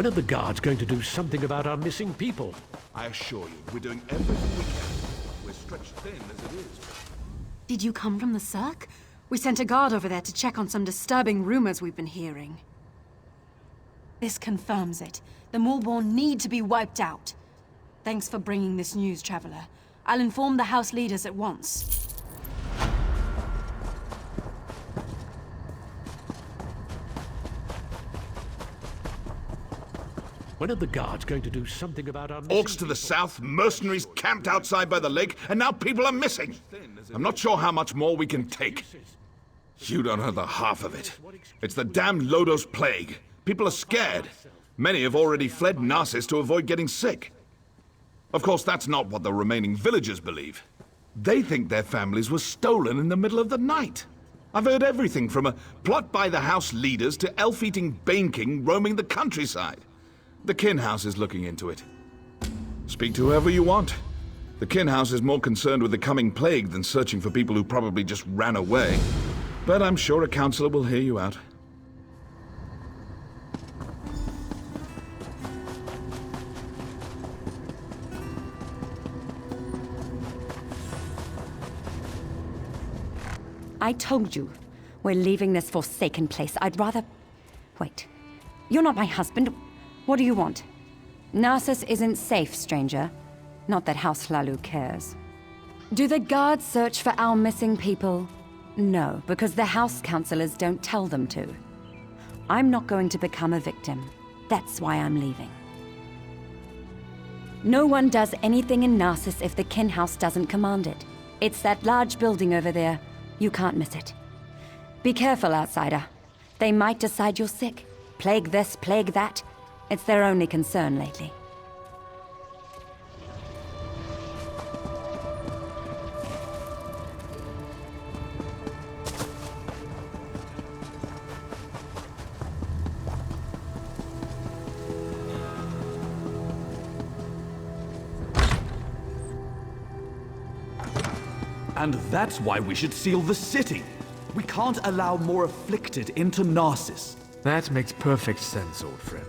When are the guards going to do something about our missing people? I assure you, we're doing everything we can. We're stretched thin as it is. Did you come from the Cirque? We sent a guard over there to check on some disturbing rumors we've been hearing. This confirms it. The Maulborn need to be wiped out. Thanks for bringing this news, Traveler. I'll inform the House leaders at once. When are the guards going to do something about our missing Orcs to the south, mercenaries camped outside by the lake, and now people are missing. I'm not sure how much more we can take. You don't know the half of it. It's the damn Lodos plague. People are scared. Many have already fled Narsis to avoid getting sick. Of course, that's not what the remaining villagers believe. They think their families were stolen in the middle of the night. I've heard everything from a plot by the house leaders to elf-eating Bane King roaming the countryside. The Kin House is looking into it. Speak to whoever you want. The Kin House is more concerned with the coming plague than searching for people who probably just ran away. But I'm sure a counselor will hear you out. I told you, we're leaving this forsaken place. I'd rather... Wait. You're not my husband. What do you want? Narsis isn't safe, stranger. Not that House Hlalu cares. Do the guards search for our missing people? No, because the House Counselors don't tell them to. I'm not going to become a victim. That's why I'm leaving. No one does anything in Narsis if the Kin House doesn't command it. It's that large building over there. You can't miss it. Be careful, outsider. They might decide you're sick. Plague this, plague that. It's their only concern lately. And that's why we should seal the city. We can't allow more afflicted into Narsis. That makes perfect sense, old friend.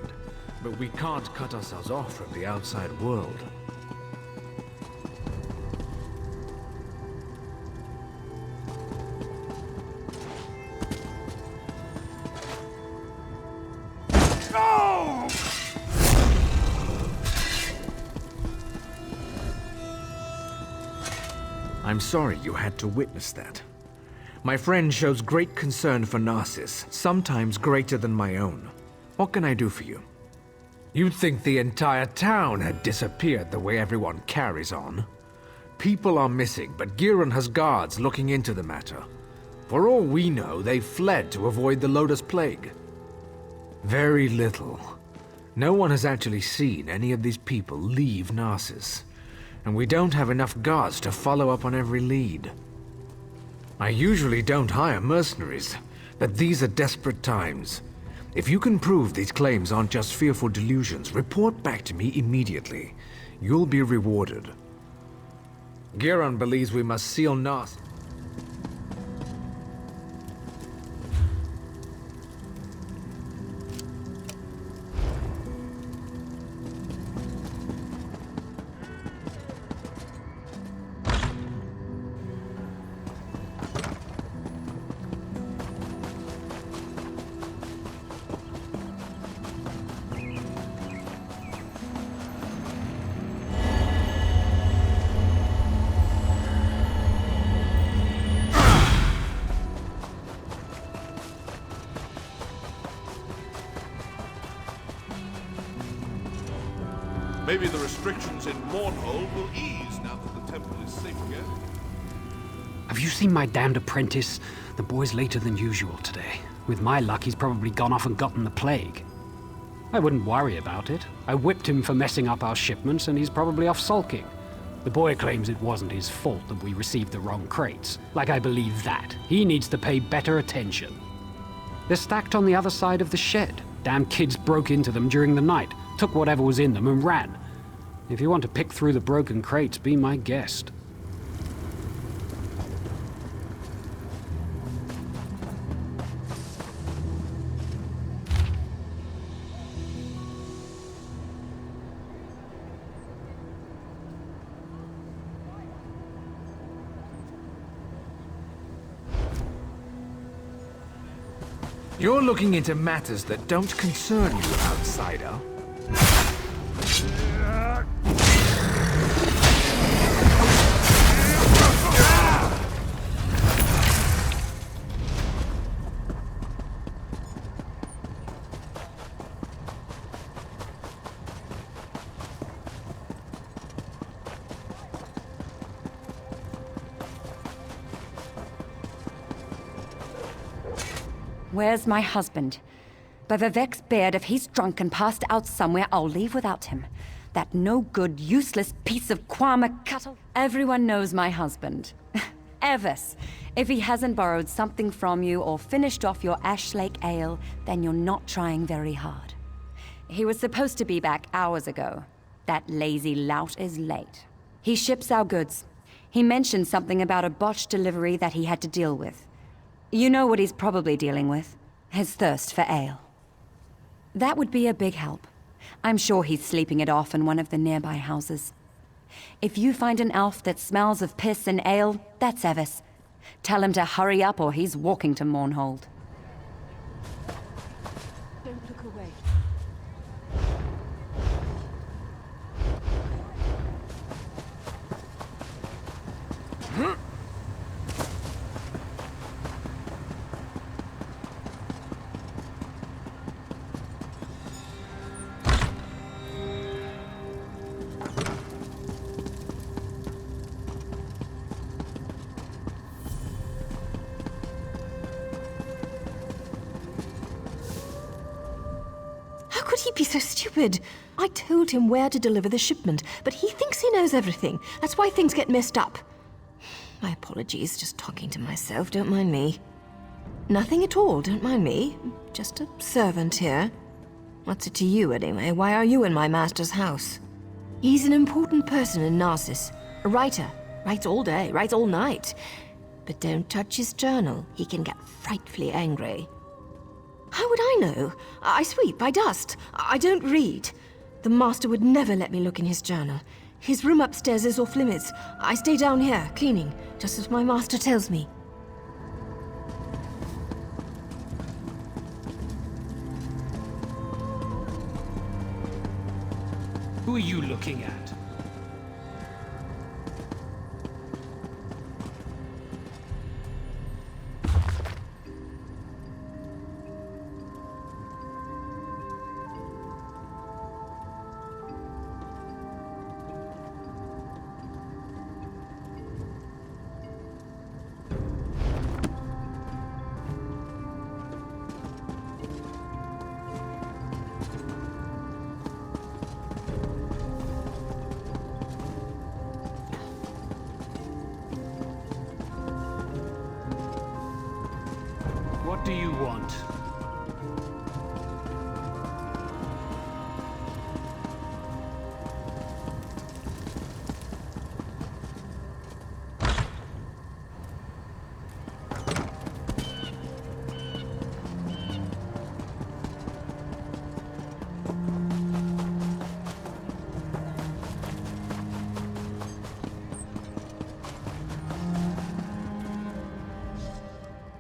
But we can't cut ourselves off from the outside world. No! I'm sorry you had to witness that. My friend shows great concern for Narsis, sometimes greater than my own. What can I do for you? You'd think the entire town had disappeared the way everyone carries on. People are missing, but Giron has guards looking into the matter. For all we know, they fled to avoid the Lotus Plague. Very little. No one has actually seen any of these people leave Narsis, and we don't have enough guards to follow up on every lead. I usually don't hire mercenaries, but these are desperate times. If you can prove these claims aren't just fearful delusions, report back to me immediately. You'll be rewarded. Giron believes we must seal Narsis. Maybe the restrictions in Mournhold will ease now that the temple is safe again. Have you seen my damned apprentice? The boy's later than usual today. With my luck, he's probably gone off and gotten the plague. I wouldn't worry about it. I whipped him for messing up our shipments, and he's probably off sulking. The boy claims it wasn't his fault that we received the wrong crates. Like I believe that. He needs to pay better attention. They're stacked on the other side of the shed. Damn kids broke into them during the night, took whatever was in them and ran. If you want to pick through the broken crates, be my guest. You're looking into matters that don't concern you, outsider. Where's my husband? By Vivek's beard, if he's drunk and passed out somewhere, I'll leave without him. That no-good, useless piece of Kwama cattle. Everyone knows my husband. Evis. If he hasn't borrowed something from you or finished off your Ash Lake ale, then you're not trying very hard. He was supposed to be back hours ago. That lazy lout is late. He ships our goods. He mentioned something about a botched delivery that he had to deal with. You know what he's probably dealing with. His thirst for ale. That would be a big help. I'm sure he's sleeping it off in one of the nearby houses. If you find an elf that smells of piss and ale, that's Evis. Tell him to hurry up or he's walking to Mournhold. Don't look away. How could he be so stupid? I told him where to deliver the shipment, but he thinks he knows everything. That's why things get messed up. My apologies, just talking to myself, don't mind me. Nothing at all, don't mind me. Just a servant here. What's it to you, anyway? Why are you in my master's house? He's an important person in Narsis. A writer. Writes all day, writes all night. But don't touch his journal. He can get frightfully angry. How would I know? I sweep, I dust. I don't read. The master would never let me look in his journal. His room upstairs is off limits. I stay down here, cleaning, just as my master tells me. Who are you looking at? What do you want?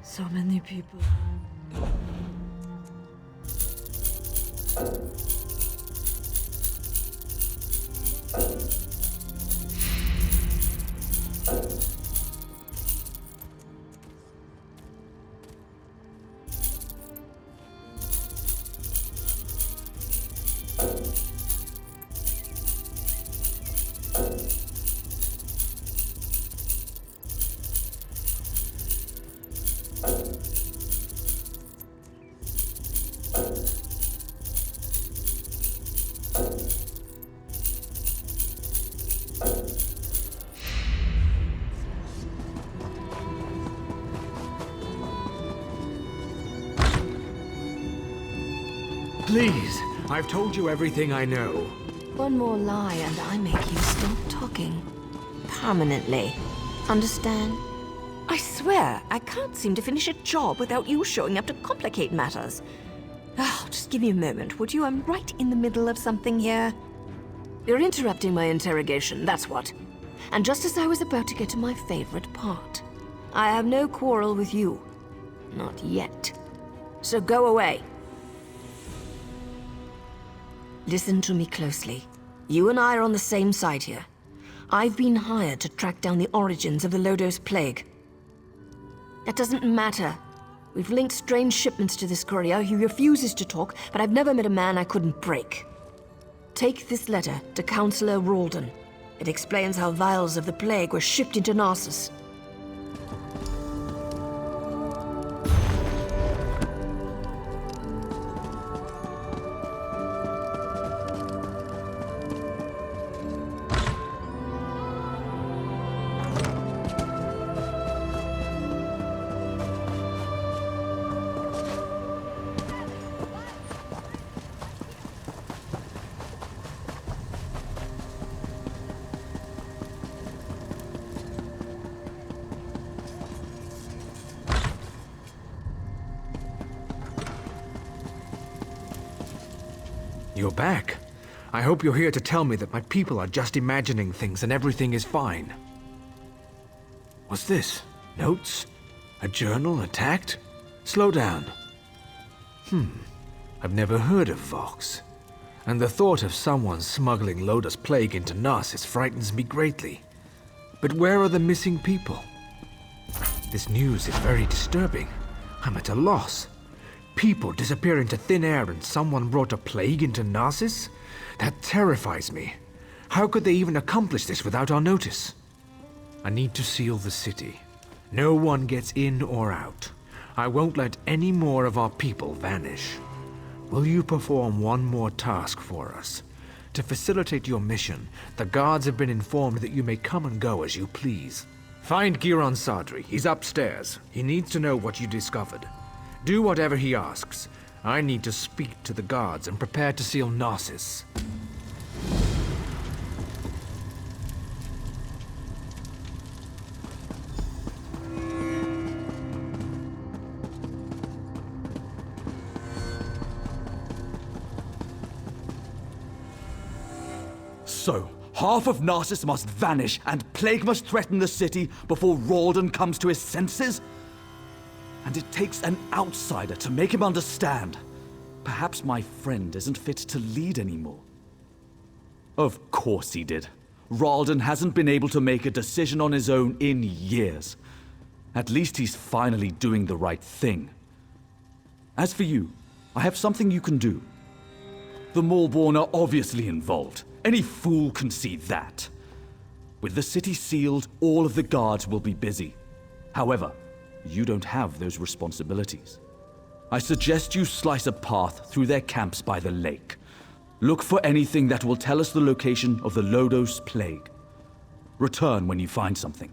So many people. Please, I've told you everything I know. One more lie and I make you stop talking. Permanently. Understand? I swear, I can't seem to finish a job without you showing up to complicate matters. Oh, just give me a moment, would you? I'm right in the middle of something here. You're interrupting my interrogation, that's what. And just as I was about to get to my favorite part. I have no quarrel with you. Not yet. So go away. Listen to me closely. You and I are on the same side here. I've been hired to track down the origins of the Lodos Plague. That doesn't matter. We've linked strange shipments to this courier. He refuses to talk, but I've never met a man I couldn't break. Take this letter to Councillor Ralden. It explains how vials of the plague were shipped into Narsis. You're back. I hope you're here to tell me that my people are just imagining things and everything is fine. What's this? Notes? A journal attacked? Slow down. I've never heard of Vox. And the thought of someone smuggling Lodos Plague into Narsis frightens me greatly. But where are the missing people? This news is very disturbing. I'm at a loss. People disappear into thin air and someone brought a plague into Narsis? That terrifies me. How could they even accomplish this without our notice? I need to seal the city. No one gets in or out. I won't let any more of our people vanish. Will you perform one more task for us? To facilitate your mission, the guards have been informed that you may come and go as you please. Find Giron Sadri. He's upstairs. He needs to know what you discovered. Do whatever he asks. I need to speak to the guards and prepare to seal Narsis. So, half of Narsis must vanish and plague must threaten the city before Ralden comes to his senses? And it takes an outsider to make him understand. Perhaps my friend isn't fit to lead anymore. Of course he did. Ralden hasn't been able to make a decision on his own in years. At least he's finally doing the right thing. As for you, I have something you can do. The Maulborn are obviously involved. Any fool can see that. With the city sealed, all of the guards will be busy. However, you don't have those responsibilities. I suggest you slice a path through their camps by the lake. Look for anything that will tell us the location of the Lodos Plague. Return when you find something.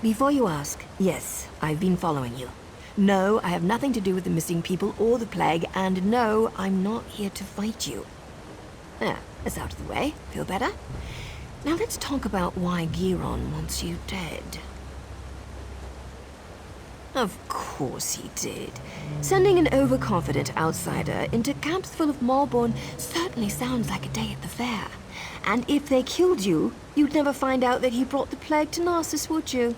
Before you ask, yes, I've been following you. No, I have nothing to do with the missing people or the plague, and no, I'm not here to fight you. There, that's out of the way. Feel better? Now let's talk about why Giron wants you dead. Of course he did. Sending an overconfident outsider into camps full of Malborn certainly sounds like a day at the fair. And if they killed you, you'd never find out that he brought the plague to Narsis, would you?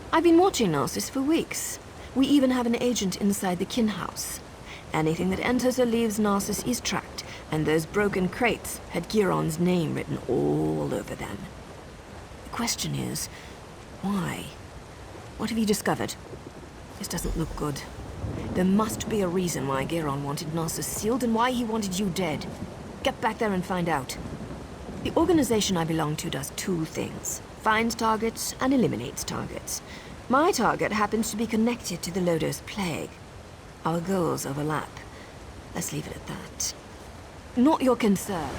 I've been watching Narsis for weeks. We even have an agent inside the kin house. Anything that enters or leaves Narsis is tracked, and those broken crates had Giron's name written all over them. The question is, why? What have you discovered? This doesn't look good. There must be a reason why Giron wanted Narsis sealed and why he wanted you dead. Get back there and find out. The organization I belong to does two things. Finds targets and eliminates targets. My target happens to be connected to the Lodos plague. Our goals overlap. Let's leave it at that. Not your concern.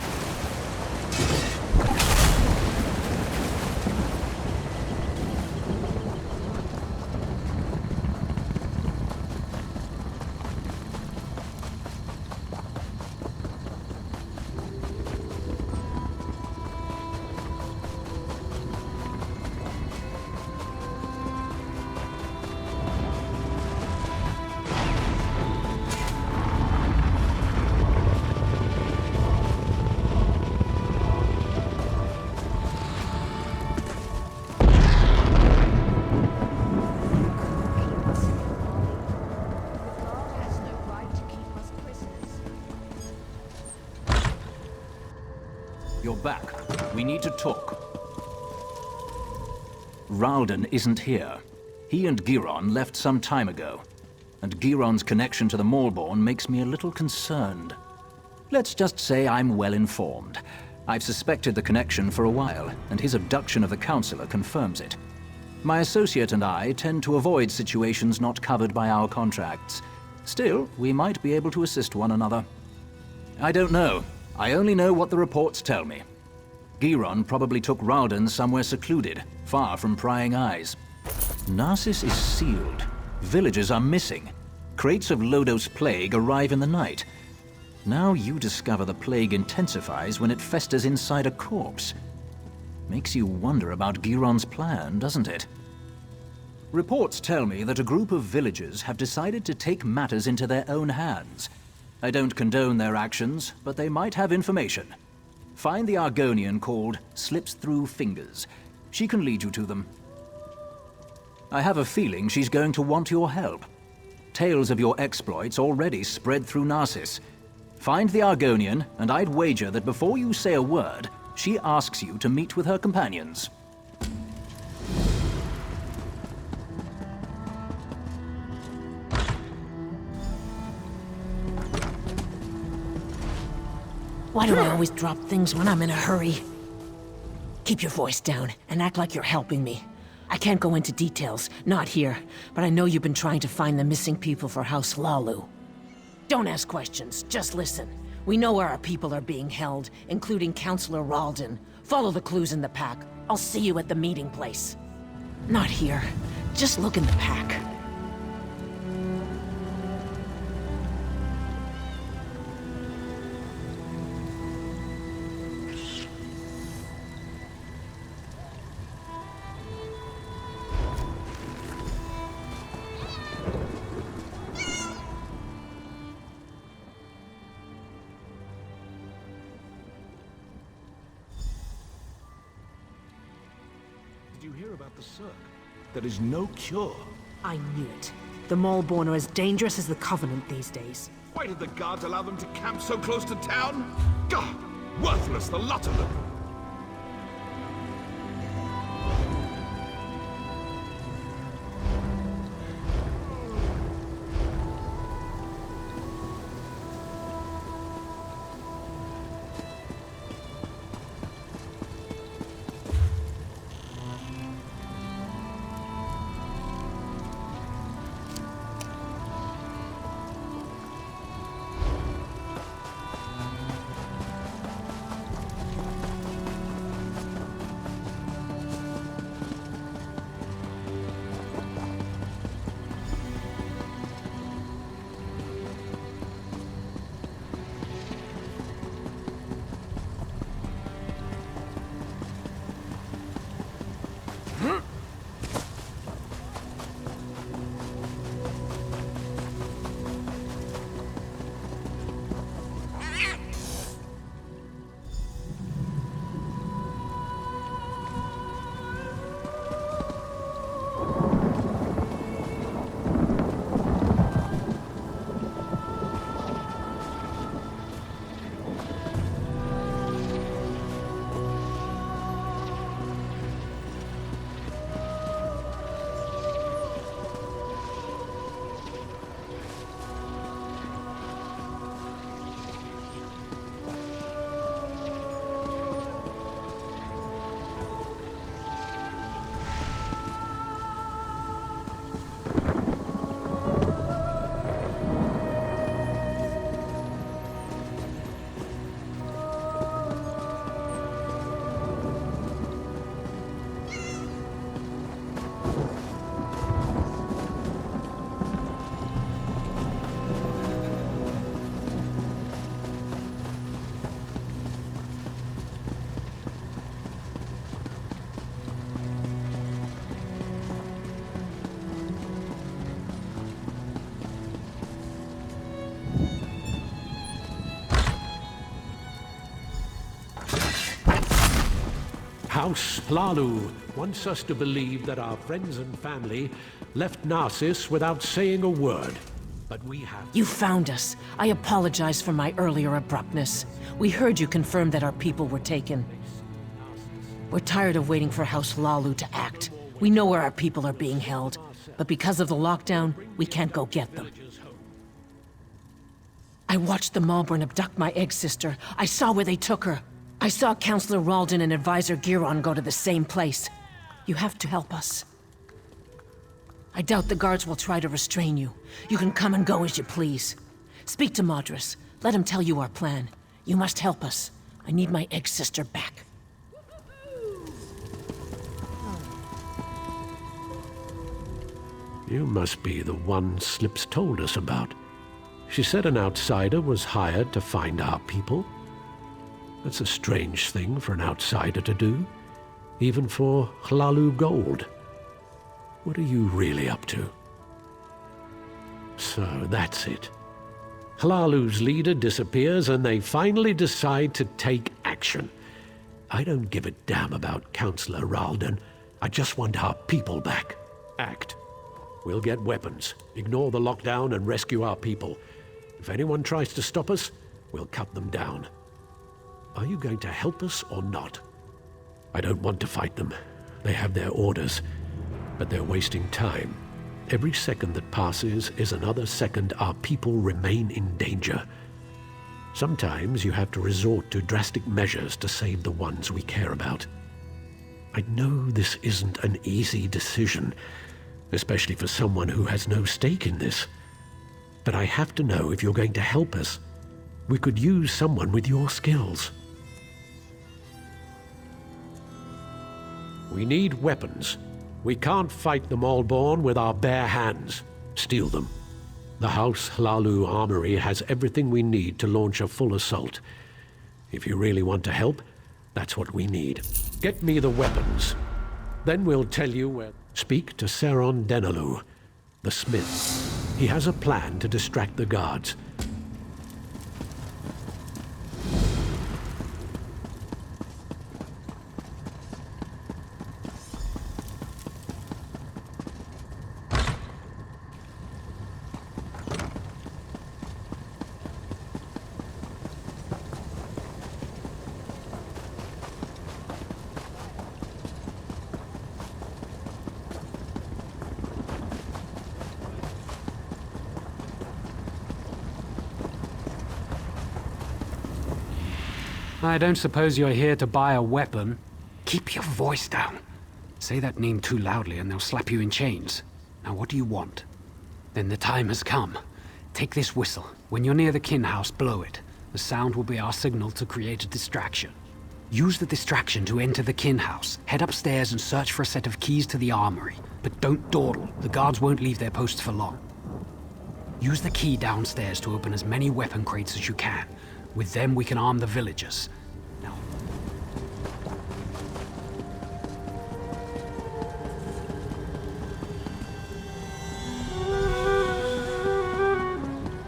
You're back. We need to talk. Ralden isn't here. He and Giron left some time ago. And Giron's connection to the Malborn makes me a little concerned. Let's just say I'm well informed. I've suspected the connection for a while, and his abduction of the Councillor confirms it. My associate and I tend to avoid situations not covered by our contracts. Still, we might be able to assist one another. I don't know. I only know what the reports tell me. Giron probably took Ralden somewhere secluded, far from prying eyes. Narsis is sealed. Villagers are missing. Crates of Lodos plague arrive in the night. Now you discover the plague intensifies when it festers inside a corpse. Makes you wonder about Giron's plan, doesn't it? Reports tell me that a group of villagers have decided to take matters into their own hands. I don't condone their actions, but they might have information. Find the Argonian called Slips Through Fingers. She can lead you to them. I have a feeling she's going to want your help. Tales of your exploits already spread through Narsis. Find the Argonian, and I'd wager that before you say a word, she asks you to meet with her companions. Why do I always drop things when I'm in a hurry? Keep your voice down and act like you're helping me. I can't go into details, not here, but I know you've been trying to find the missing people for House Lalu. Don't ask questions, just listen. We know where our people are being held, including Councillor Ralden. Follow the clues in the pack. I'll see you at the meeting place. Not here. Just look in the pack. Did you hear about the Cirque? There is no cure. I knew it. The Malborn are as dangerous as the Covenant these days. Why did the guards allow them to camp so close to town? God, worthless, the lot of them. House Hlalu wants us to believe that our friends and family left Narsis without saying a word. But we have... You found us. I apologize for my earlier abruptness. We heard you confirm that our people were taken. We're tired of waiting for House Hlalu to act. We know where our people are being held, but because of the lockdown, we can't go get them. I watched the Malborn abduct my egg sister. I saw where they took her. I saw Counselor Ralden and Advisor Giron go to the same place. You have to help us. I doubt the guards will try to restrain you. You can come and go as you please. Speak to Madras. Let him tell you our plan. You must help us. I need my egg sister back. You must be the one Slips told us about. She said an outsider was hired to find our people. That's a strange thing for an outsider to do, even for Hlalu Gold. What are you really up to? So that's it. Hlalu's leader disappears and they finally decide to take action. I don't give a damn about Counselor Ralden. I just want our people back. Act. We'll get weapons, ignore the lockdown and rescue our people. If anyone tries to stop us, we'll cut them down. Are you going to help us or not? I don't want to fight them. They have their orders, but they're wasting time. Every second that passes is another second our people remain in danger. Sometimes you have to resort to drastic measures to save the ones we care about. I know this isn't an easy decision, especially for someone who has no stake in this. But I have to know if you're going to help us. We could use someone with your skills. We need weapons. We can't fight the Malborn with our bare hands. Steal them. The House Hlalu Armory has everything we need to launch a full assault. If you really want to help, that's what we need. Get me the weapons. Then we'll tell you where... Speak to Seron Denalu, the smith. He has a plan to distract the guards. I don't suppose you're here to buy a weapon. Keep your voice down. Say that name too loudly and they'll slap you in chains. Now what do you want? Then the time has come. Take this whistle. When you're near the kin house, blow it. The sound will be our signal to create a distraction. Use the distraction to enter the kin house. Head upstairs and search for a set of keys to the armory. But don't dawdle. The guards won't leave their posts for long. Use the key downstairs to open as many weapon crates as you can. With them, we can arm the villagers. Now...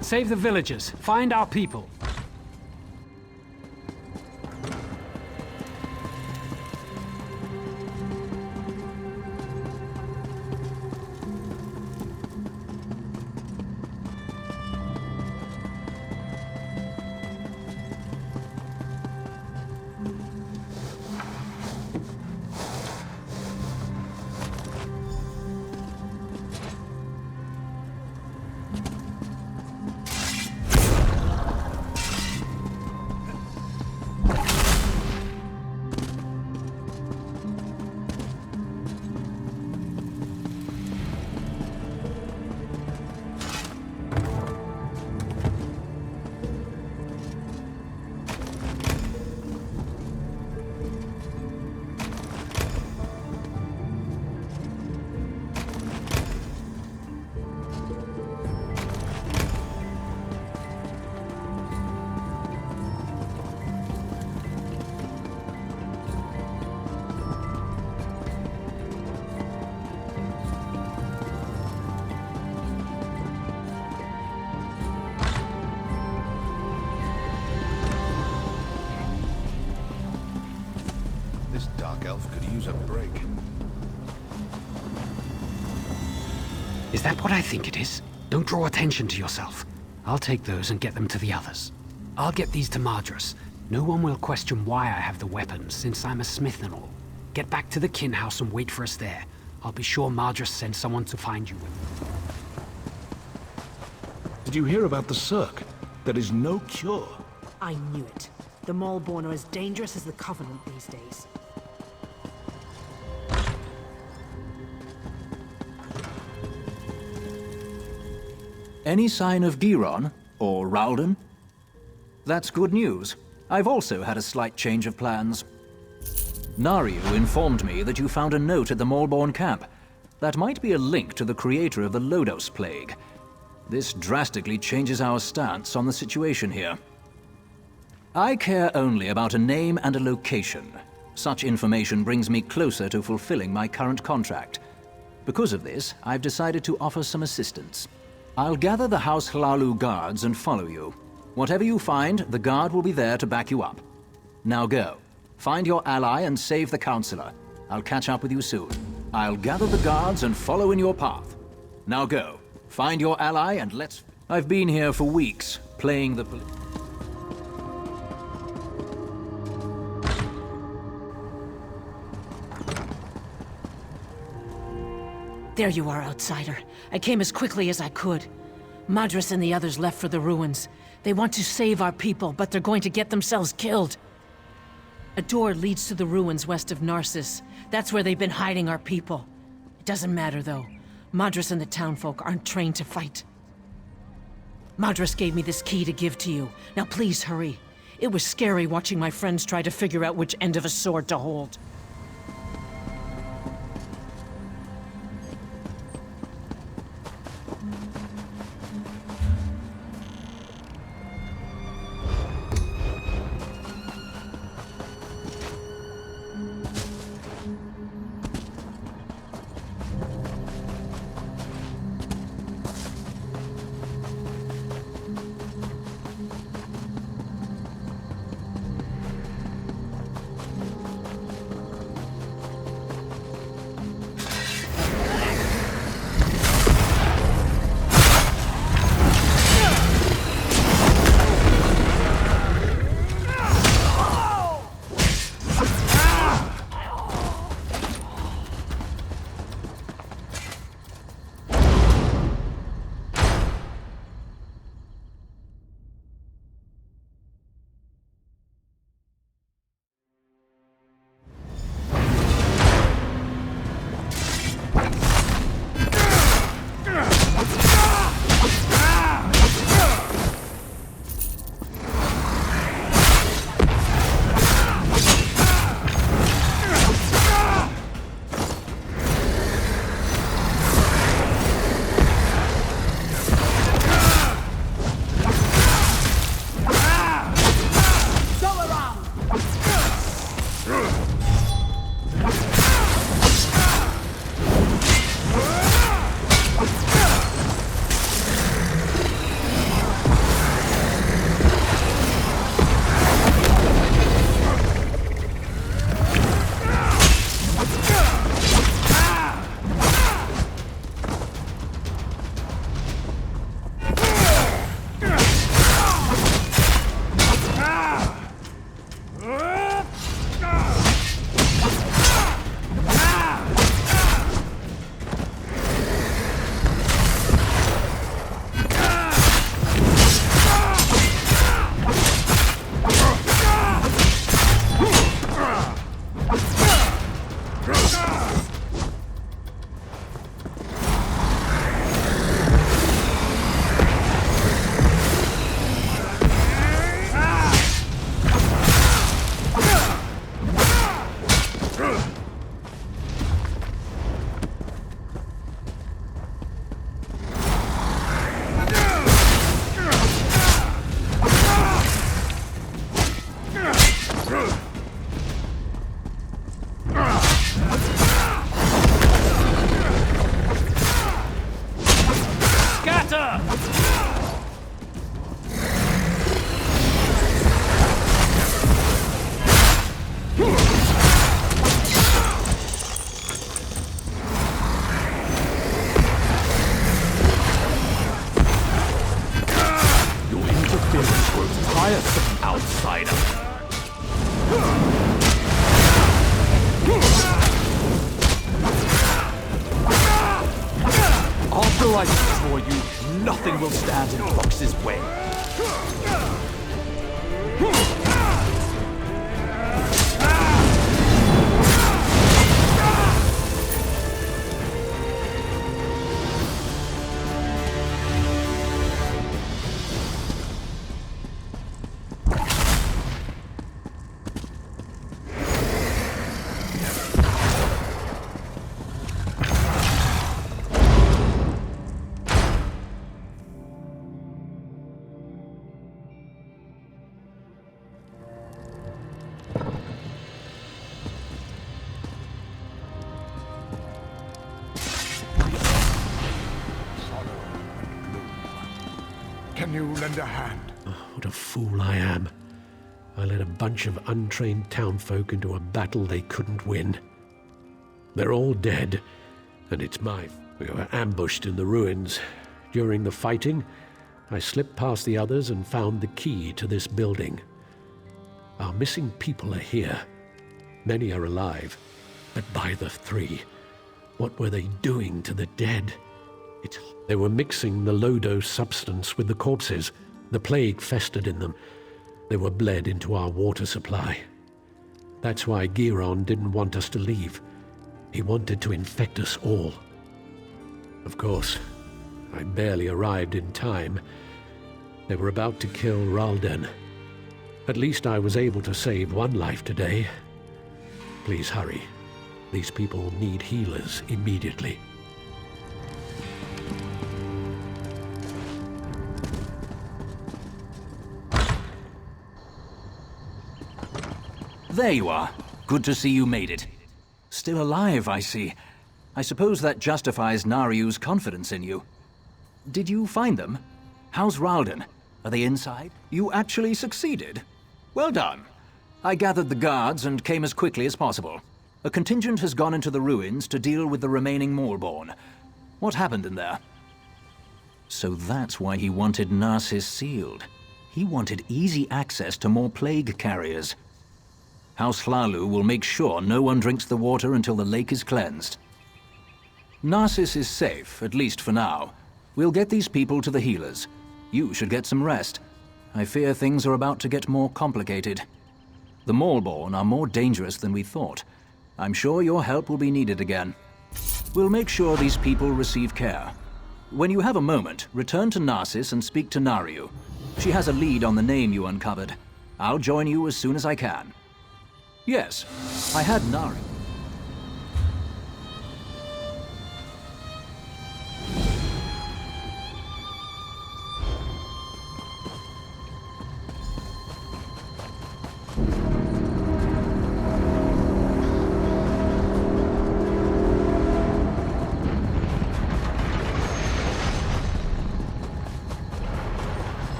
Save the villagers. Find our people. Is that what I think it is? Don't draw attention to yourself. I'll take those and get them to the others. I'll get these to Madras. No one will question why I have the weapons, since I'm a smith and all. Get back to the kin house and wait for us there. I'll be sure Madras sends someone to find you. Did you hear about the Cirque? There is no cure. I knew it. The Maulborn are as dangerous as the Covenant these days. Any sign of Giron? Or Ralden? That's good news. I've also had a slight change of plans. Naryu informed me that you found a note at the Maulborn camp. That might be a link to the creator of the Lodos Plague. This drastically changes our stance on the situation here. I care only about a name and a location. Such information brings me closer to fulfilling my current contract. Because of this, I've decided to offer some assistance. I'll gather the House Hlalu guards and follow you. Whatever you find, the guard will be there to back you up. Now go. Find your ally and save the Counselor. I'll catch up with you soon. I'll gather the guards and follow in your path. Now go. Find your ally and let's... I've been here for weeks, playing the... There you are, outsider. I came as quickly as I could. Madras and the others left for the ruins. They want to save our people, but they're going to get themselves killed. A door leads to the ruins west of Narsis. That's where they've been hiding our people. It doesn't matter, though. Madras and the townfolk aren't trained to fight. Madras gave me this key to give to you. Now please hurry. It was scary watching my friends try to figure out which end of a sword to hold. tiresome outsider. After I destroy you, nothing will stand in Fox's way. Can you lend a hand? Oh, what a fool I am. I led a bunch of untrained townfolk into a battle they couldn't win. They're all dead, and it's mine. We were ambushed in the ruins. During the fighting, I slipped past the others and found the key to this building. Our missing people are here. Many are alive, but by the three. What were they doing to the dead? They were mixing the low-dose substance with the corpses. The plague festered in them. They were bled into our water supply. That's why Giron didn't want us to leave. He wanted to infect us all. Of course, I barely arrived in time. They were about to kill Ralden. At least I was able to save one life today. Please hurry. These people need healers immediately. There you are. Good to see you made it. Still alive, I see. I suppose that justifies Nariu's confidence in you. Did you find them? How's Ralden? Are they inside? You actually succeeded. Well done. I gathered the guards and came as quickly as possible. A contingent has gone into the ruins to deal with the remaining Maulborn. What happened in there? So that's why he wanted Narsis sealed. He wanted easy access to more plague carriers. House Hlalu will make sure no one drinks the water until the lake is cleansed. Narsis is safe, at least for now. We'll get these people to the healers. You should get some rest. I fear things are about to get more complicated. The Maulborn are more dangerous than we thought. I'm sure your help will be needed again. We'll make sure these people receive care. When you have a moment, return to Narsis and speak to Nariu. She has a lead on the name you uncovered. I'll join you as soon as I can. Yes, I had Nariu.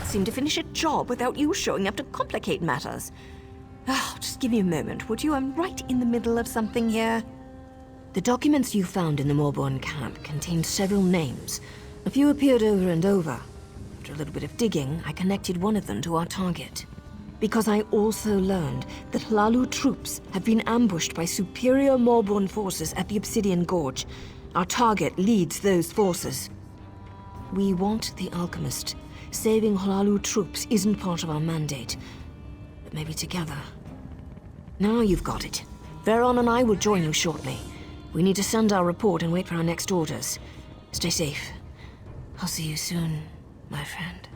Seem to finish a job without you showing up to complicate matters. Oh, just give me a moment, would you? I'm right in the middle of something here. The documents you found in the Maulborn camp contained several names. A few appeared over and over. After a little bit of digging, I connected one of them to our target. Because I also learned that Hlalu troops have been ambushed by superior Maulborn forces at the Obsidian Gorge. Our target leads those forces. We want the Alchemist. Saving Hlalu troops isn't part of our mandate, but maybe together. Now you've got it. Veron and I will join you shortly. We need to send our report and wait for our next orders. Stay safe. I'll see you soon, my friend.